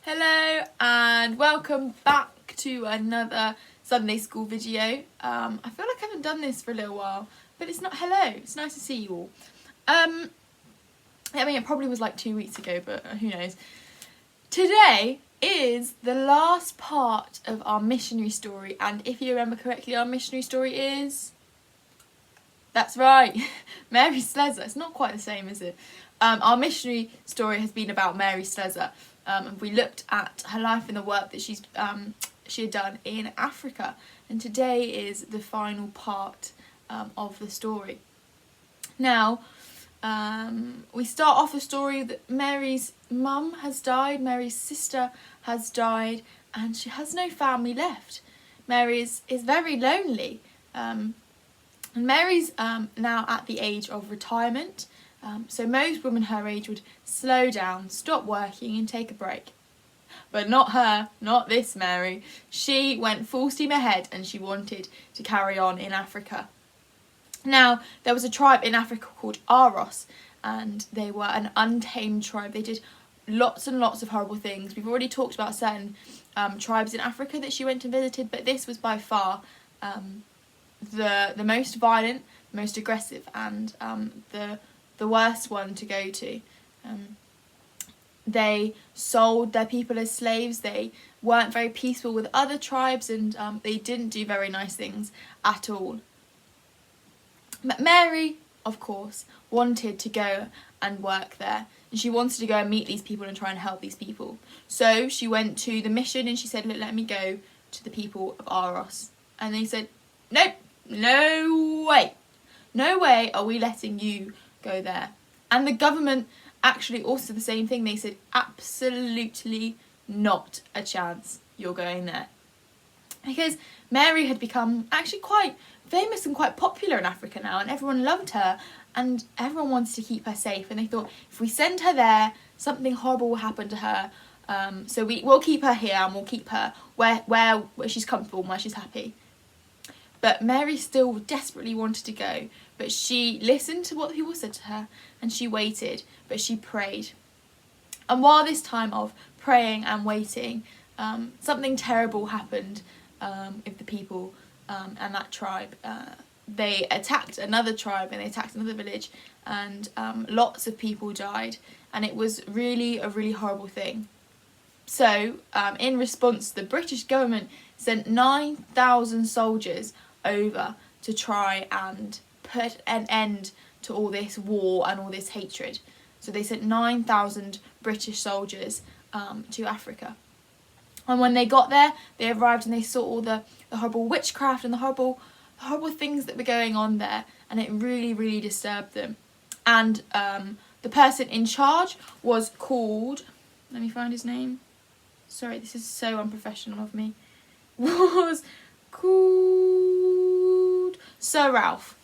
Hello and welcome back to another Sunday school video. I feel like I haven't done this for a little while, but it's not hello, it's nice to see you all. It probably was like 2 weeks ago, but who knows. Today is the last part of our missionary story, and if you remember correctly, our missionary story is... That's right, Mary Slessor. It's not quite the same, is it? Our missionary story has been about Mary Slessor. And we looked at her life and the work that she had done in Africa. And today is the final part of the story. Now, we start off the story that Mary's mum has died, Mary's sister has died, and she has no family left. Mary is very lonely. And Mary's now at the age of retirement. So most women her age would slow down, stop working and take a break. But not her, not this Mary. She went full steam ahead and she wanted to carry on in Africa. Now, there was a tribe in Africa called Aros, and they were an untamed tribe. They did lots and lots of horrible things. We've already talked about certain tribes in Africa that she went and visited, but this was by far the most violent, most aggressive, and the worst one to go to. They sold their people as slaves. They weren't very peaceful with other tribes, and they didn't do very nice things at all. But Mary, of course, wanted to go and work there, and she wanted to go and meet these people and try and help these people. So she went to the mission and she said, "Look, let me go to the people of Aros." And they said, "Nope, no way are we letting you go there." And the government actually also the same thing. They said, absolutely not a chance you're going there. Because Mary had become actually quite famous and quite popular in Africa now, and everyone loved her and everyone wanted to keep her safe, and they thought if we send her there, something horrible will happen to her. So we'll keep her here and we'll keep her where she's comfortable and where she's happy. But Mary still desperately wanted to go, but she listened to what people said to her and she waited, but she prayed. And while this time of praying and waiting, something terrible happened with the people and that tribe. They attacked another tribe and they attacked another village, and lots of people died, and it was really a really horrible thing. So in response, the British government sent 9,000 soldiers over to try and put an end to all this war and all this hatred. So they sent 9,000 British soldiers to Africa. And when they got there, they arrived and they saw all the horrible witchcraft and the horrible things that were going on there, and it really, really disturbed them. And the person in charge was called, let me find his name. Sorry, this is so unprofessional of me. Was called Sir Ralph.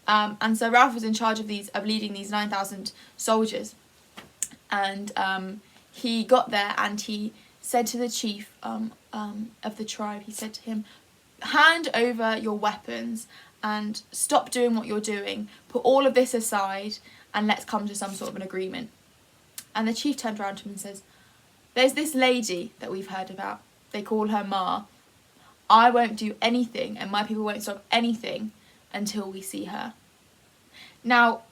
And Sir Ralph was in charge of leading these 9,000 soldiers. And he got there and he said to the chief of the tribe, he said to him, "Hand over your weapons and stop doing what you're doing. Put all of this aside and let's come to some sort of an agreement." And the chief turned around to him and says, "There's this lady that we've heard about. They call her Ma. I won't do anything and my people won't stop anything until we see her." Now,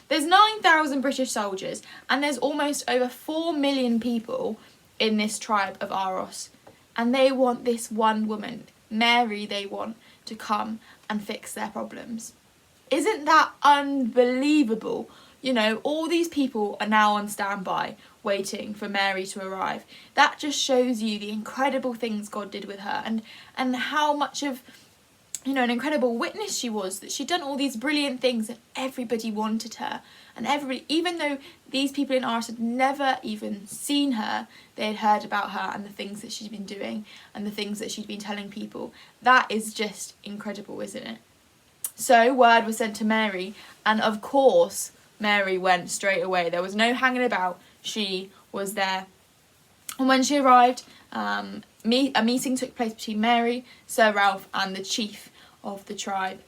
there's 9,000 British soldiers and there's almost over 4 million people in this tribe of Aros, and they want this one woman, Mary, they want to come and fix their problems. Isn't that unbelievable? You know, all these people are now on standby waiting for Mary to arrive. That just shows you the incredible things God did with her, and how much of, you know, an incredible witness she was, that she'd done all these brilliant things and everybody wanted her. And everybody, even though these people in Aros had never even seen her, they had heard about her and the things that she'd been doing and the things that she'd been telling people. That is just incredible, isn't it? So word was sent to Mary, and of course Mary went straight away. There was no hanging about. She was there. And when she arrived, a meeting took place between Mary, Sir Ralph and the chief of the tribe.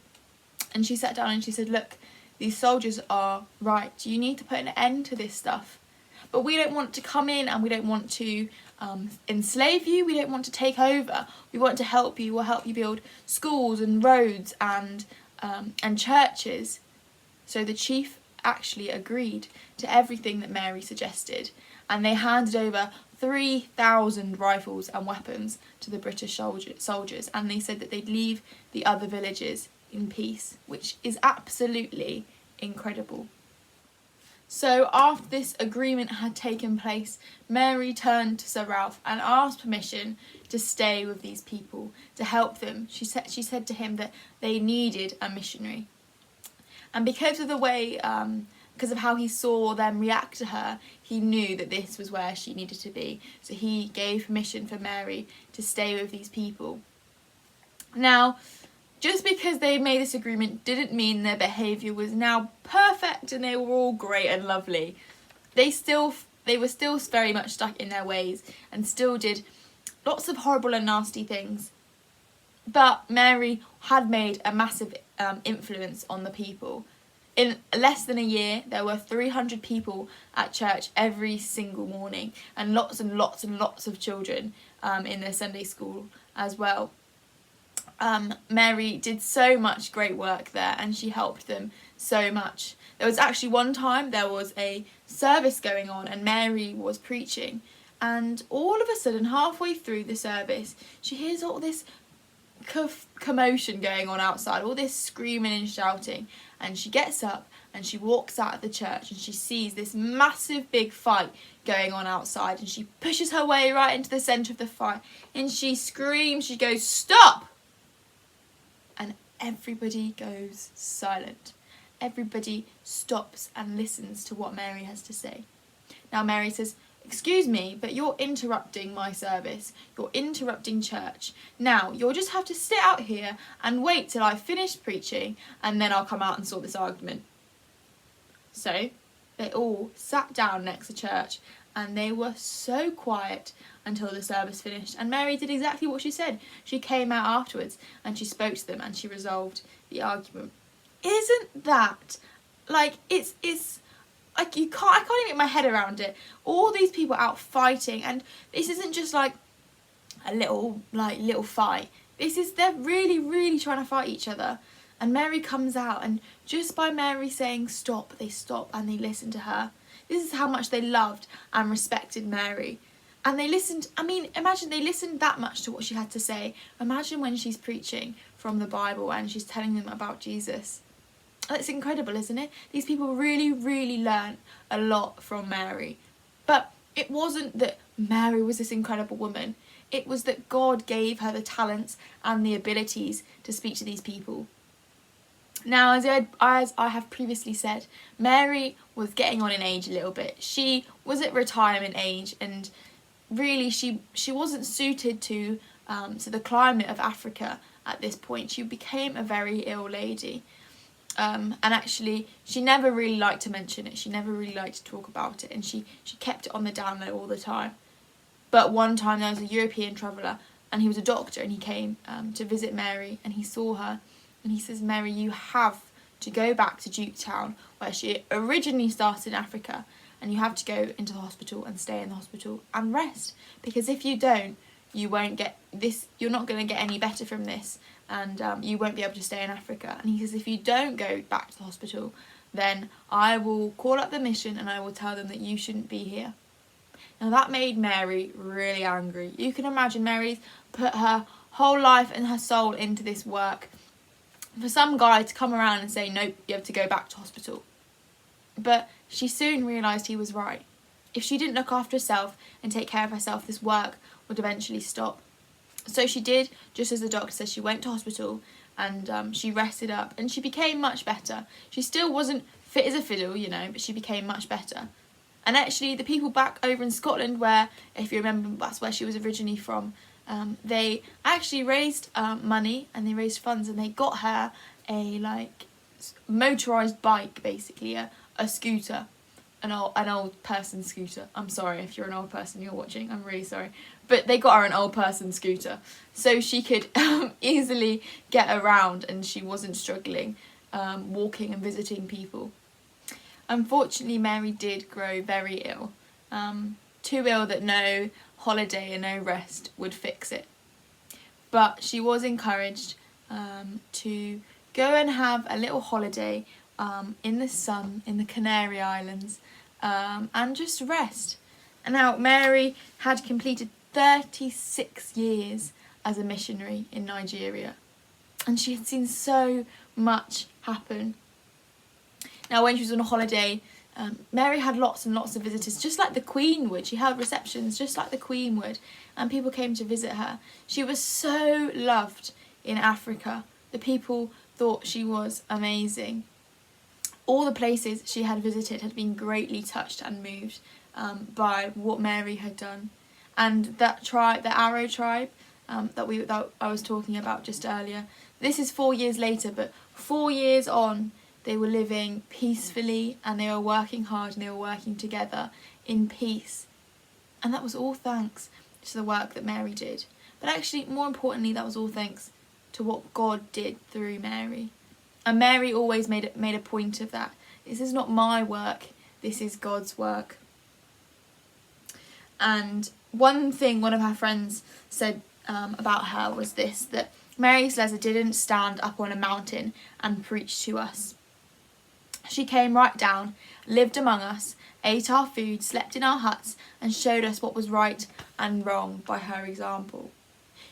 And she sat down and she said, "Look, these soldiers are right. You need to put an end to this stuff. but we don't want to come in and we don't want to enslave you. We don't want to take over. We want to help you. We'll help you build schools and roads and churches. So the chief actually agreed to everything that Mary suggested, and they handed over 3,000 rifles and weapons to the British soldiers, and they said that they'd leave the other villages in peace, which is absolutely incredible. So after this agreement had taken place, Mary turned to Sir Ralph and asked permission to stay with these people, to help them. She said to him that they needed a missionary. And because of the way, because of how he saw them react to her, he knew that this was where she needed to be. So he gave permission for Mary to stay with these people. Now, just because they made this agreement didn't mean their behaviour was now perfect and they were all great and lovely. They were still very much stuck in their ways and still did lots of horrible and nasty things. But Mary had made a massive influence on the people. In less than a year, there were 300 people at church every single morning, and lots and lots and lots of children in their Sunday school as well. Mary did so much great work there, and she helped them so much. There was actually one time there was a service going on and Mary was preaching, and all of a sudden, halfway through the service, she hears all this commotion going on outside, all this screaming and shouting, and she gets up and she walks out of the church and she sees this massive big fight going on outside, and she pushes her way right into the centre of the fight and she screams, she goes, "Stop!" And everybody goes silent. Everybody stops and listens to what Mary has to say. Now Mary says, "Excuse me, but you're interrupting my service. You're interrupting church. Now, you'll just have to sit out here and wait till I've finished preaching, and then I'll come out and sort this argument." So, they all sat down next to church, and they were so quiet until the service finished. And Mary did exactly what she said. She came out afterwards, and she spoke to them, and she resolved the argument. Isn't that, like, it's like, I can't even get my head around it. All these people out fighting, and this isn't just like a little fight. They're really, really trying to fight each other. And Mary comes out, and just by Mary saying stop, they stop and they listen to her. This is how much they loved and respected Mary. And they listened, imagine they listened that much to what she had to say. Imagine when she's preaching from the Bible and she's telling them about Jesus. That's incredible, isn't it? These people really, really learned a lot from Mary. But it wasn't that Mary was this incredible woman. It was that God gave her the talents and the abilities to speak to these people. Now, as I have previously said, Mary was getting on in age a little bit. She was at retirement age, and really she wasn't suited to the climate of Africa at this point. She became a very ill lady. And actually, she never really liked to mention it. She never really liked to talk about it, and she kept it on the down low all the time. But one time there was a European traveller, and he was a doctor, and he came to visit Mary, and he saw her, and he says, "Mary, you have to go back to Duketown, where she originally started in Africa, and you have to go into the hospital and stay in the hospital and rest, because if you don't, you won't get this. You're not going to get any better from this, and you won't be able to stay in Africa." And he says, "If you don't go back to the hospital, then I will call up the mission and I will tell them that you shouldn't be here." Now that made Mary really angry. You can imagine Mary's put her whole life and her soul into this work, for some guy to come around and say, "Nope, you have to go back to hospital." But she soon realised he was right. If she didn't look after herself and take care of herself, this work would eventually stop. So she did just as the doctor said. She went to hospital and she rested up, and she became much better. She still wasn't fit as a fiddle, but she became much better. And actually the people back over in Scotland, where, if you remember, that's where she was originally from, they actually raised money, and they raised funds, and they got her a motorised bike, basically a scooter, an old person scooter. I'm sorry if you're an old person you're watching, I'm really sorry. But they got her an old person scooter, so she could easily get around, and she wasn't struggling walking and visiting people. Unfortunately, Mary did grow very ill, too ill that no holiday and no rest would fix it. But she was encouraged to go and have a little holiday in the sun in the Canary Islands and just rest. And now Mary had completed 36 years as a missionary in Nigeria, and she had seen so much happen. Now when she was on a holiday, Mary had lots and lots of visitors, just like the Queen would. She held receptions just like the Queen would, and people came to visit her. She was so loved in Africa. The people thought she was amazing. All the places she had visited had been greatly touched and moved by what Mary had done. And that tribe, the Arrow tribe, that I was talking about just earlier, this is 4 years later, but 4 years on, they were living peacefully, and they were working hard, and they were working together in peace. And that was all thanks to the work that Mary did. But actually, more importantly, that was all thanks to what God did through Mary. And Mary always made a point of that. This is not my work, this is God's work. And one thing one of her friends said about her was this, that Mary Slessor didn't stand up on a mountain and preach to us. She came right down, lived among us, ate our food, slept in our huts, and showed us what was right and wrong by her example.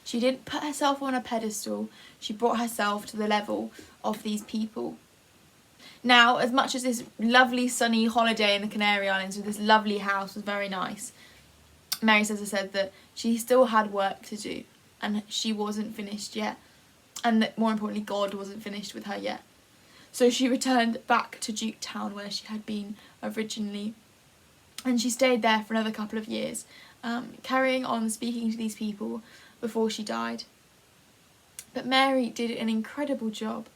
She didn't put herself on a pedestal, she brought herself to the level of these people. Now, as much as this lovely sunny holiday in the Canary Islands with this lovely house was very nice, Mary Slessor said that she still had work to do, and she wasn't finished yet, and that more importantly God wasn't finished with her yet. So she returned back to Juketown where she had been originally, and she stayed there for another couple of years, carrying on speaking to these people before she died. But Mary did an incredible job,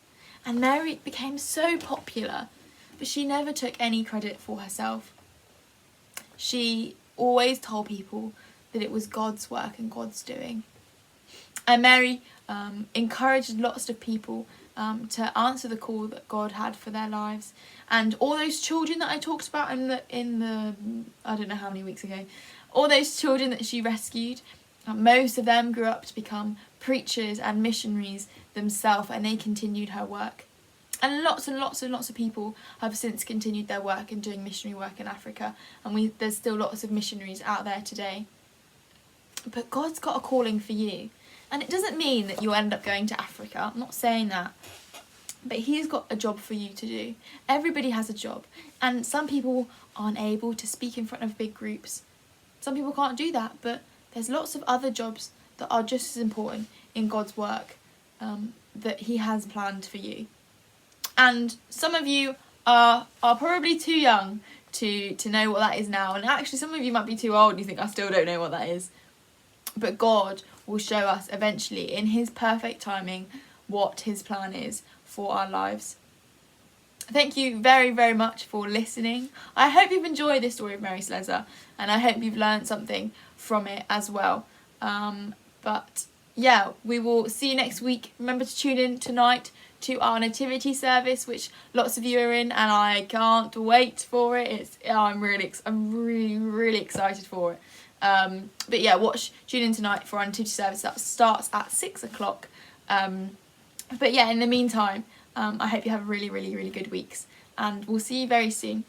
and Mary became so popular, but she never took any credit for herself. She always told people that it was God's work and God's doing. And Mary encouraged lots of people to answer the call that God had for their lives. And all those children that I talked about in the I don't know how many weeks ago, all those children that she rescued, most of them grew up to become preachers and missionaries themselves, and they continued her work. And lots and lots and lots of people have since continued their work and doing missionary work in Africa, and there's still lots of missionaries out there today. But God's got a calling for you, and it doesn't mean that you'll end up going to Africa. I'm not saying that, but He's got a job for you to do. Everybody has a job, and some people aren't able to speak in front of big groups. Some people can't do that, but there's lots of other jobs that are just as important in God's work that He has planned for you. And some of you are probably too young to know what that is now, and actually some of you might be too old and you think, I still don't know what that is. But God will show us eventually in His perfect timing what His plan is for our lives. Thank you very, very much for listening. I hope you've enjoyed this story of Mary Slessor, and I hope you've learned something from it as well. But yeah, we will see you next week. Remember to tune in tonight to our nativity service, which lots of you are in, and I can't wait for it. I'm really excited for it. But yeah, tune in tonight for our nativity service that starts at 6 o'clock. But yeah, in the meantime, I hope you have really good weeks, and we'll see you very soon.